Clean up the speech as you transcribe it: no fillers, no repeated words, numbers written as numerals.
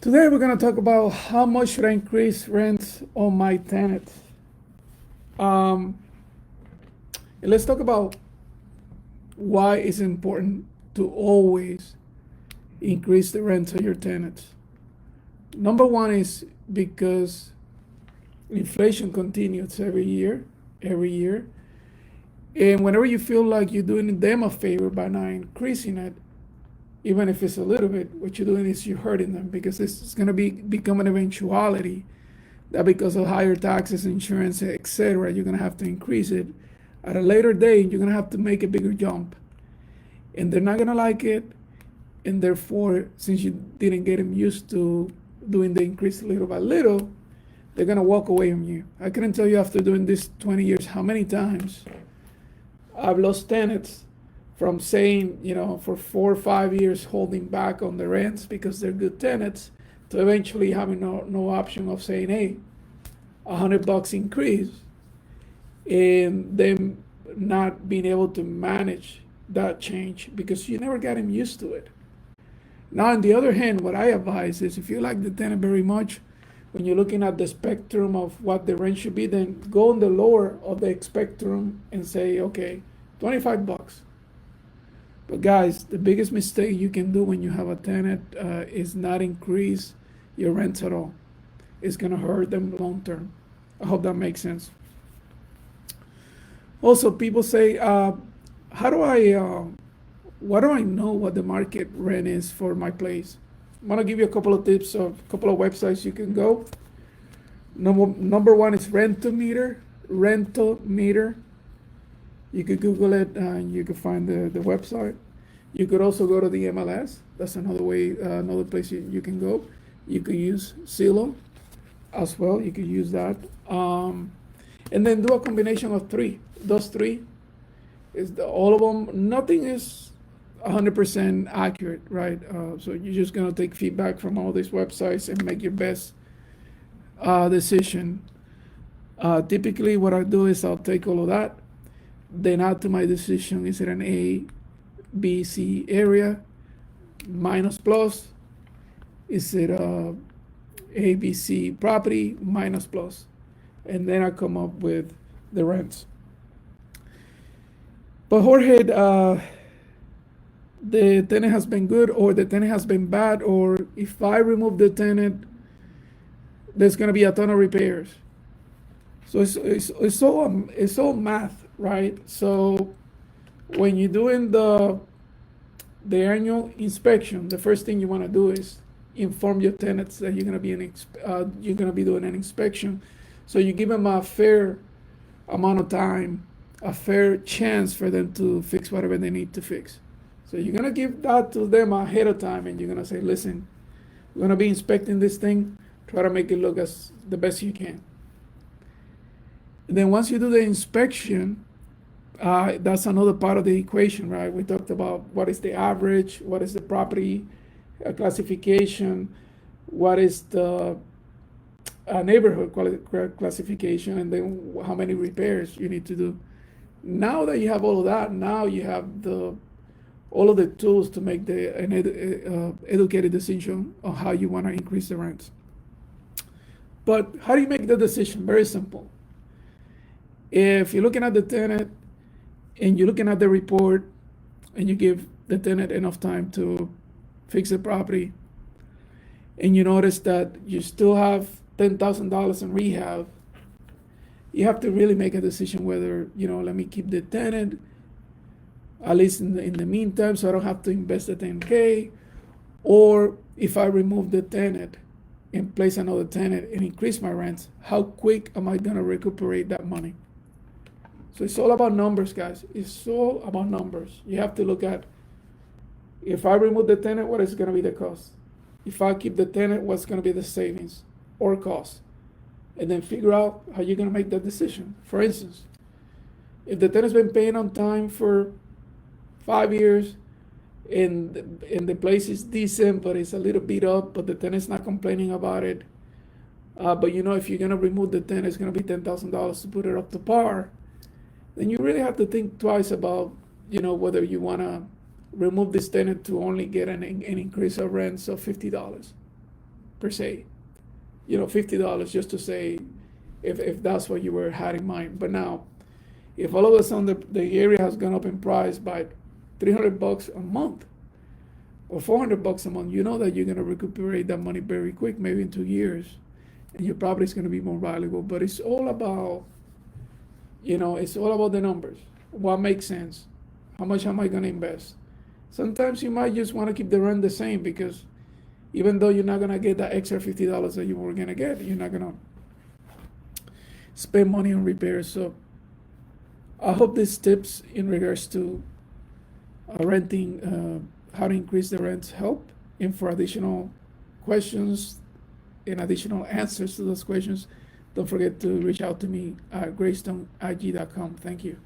Today we're going to talk about how much should I increase rent on my tenants. Um, and let's talk about why it's important to always increase the rent of your tenants. Number one is because inflation continues every year. And whenever you feel like you're doing them a favor by not increasing it, even if it's a little bit, what you're doing is you're hurting them because it's going to become an eventuality that because of higher taxes, insurance, etc., you're going to have to increase it. At a later date, you're going to have to make a bigger jump. And they're not going to like it. And therefore, since you didn't get them used to doing the increase little by little, they're going to walk away from you. I couldn't tell you after doing this 20 years how many times I've lost tenants from saying, for 4 or 5 years holding back on the rents because they're good tenants to eventually having no option of saying, hey, $100 increase, and them not being able to manage that change because you never got them used to it. Now, on the other hand, what I advise is if you like the tenant very much, when you're looking at the spectrum of what the rent should be, then go on the lower of the spectrum and say, okay, $25. But guys, the biggest mistake you can do when you have a tenant is not increase your rents at all. It's gonna hurt them long term. I hope that makes sense. Also, people say, how do what do I know what the market rent is for my place? I'm gonna give you a couple of tips of a couple of websites you can go. Number one is Rental Meter. You could Google it and you could find the website. You could also go to the MLS. That's another way, another place you can go. You could use Zillow as well. You could use that. And then do a combination of three. Those three is all of them. Nothing is 100% accurate, right? So you're just gonna take feedback from all these websites and make your best decision. Typically, what I do is I'll take all of that, then add to my decision: is it an A, B, C area, minus plus? Is it a B, C property, minus plus? And then I come up with the rents. But Jorge, the tenant has been good or the tenant has been bad, or if I remove the tenant, there's going to be a ton of repairs. So it's all math, right? So when you're doing the annual inspection, the first thing you want to do is inform your tenants that you're going to be doing an inspection. So you give them a fair amount of time, a fair chance for them to fix whatever they need to fix. So you're going to give that to them ahead of time, and you're going to say, listen, we're going to be inspecting this thing. Try to make it look as the best you can. And then once you do the inspection, that's another part of the equation, right? We talked about what is the average, what is the property classification, what is the neighborhood classification, and then how many repairs you need to do. Now that you have all of that, now you have all of the tools to make an educated decision on how you want to increase the rents. But how do you make the decision? Very simple. If you're looking at the tenant and you're looking at the report and you give the tenant enough time to fix the property, and you notice that you still have $10,000 in rehab, you have to really make a decision whether, let me keep the tenant, at least in the meantime, so I don't have to invest the 10K, or if I remove the tenant and place another tenant and increase my rents, how quick am I gonna recuperate that money? So it's all about numbers, guys. It's all about numbers. You have to look at, if I remove the tenant, what is gonna be the cost? If I keep the tenant, what's gonna be the savings or cost? And then figure out how you're gonna make that decision. For instance, if the tenant's been paying on time for 5 years and the place is decent, but it's a little beat up, but the tenant's not complaining about it. But if you're gonna remove the tenant, it's gonna be $10,000 to put it up to par. Then you really have to think twice about, whether you wanna remove this tenant to only get an increase of rents of $50. per se. $50 just to say, if that's what you had in mind. But now, if all of a sudden the area has gone up in price by $300 a month or $400 a month, you know that you're going to recuperate that money very quick, maybe in 2 years, and your property is going to be more valuable. But it's all about, it's all about the numbers. What makes sense? How much am I going to invest? Sometimes you might just want to keep the rent the same, because even though you're not going to get that extra $50 that you were going to get, you're not going to spend money on repairs. So I hope these tips in regards to renting, how to increase the rents help. And for additional questions and additional answers to those questions, don't forget to reach out to me at greystoneig.com. Thank you.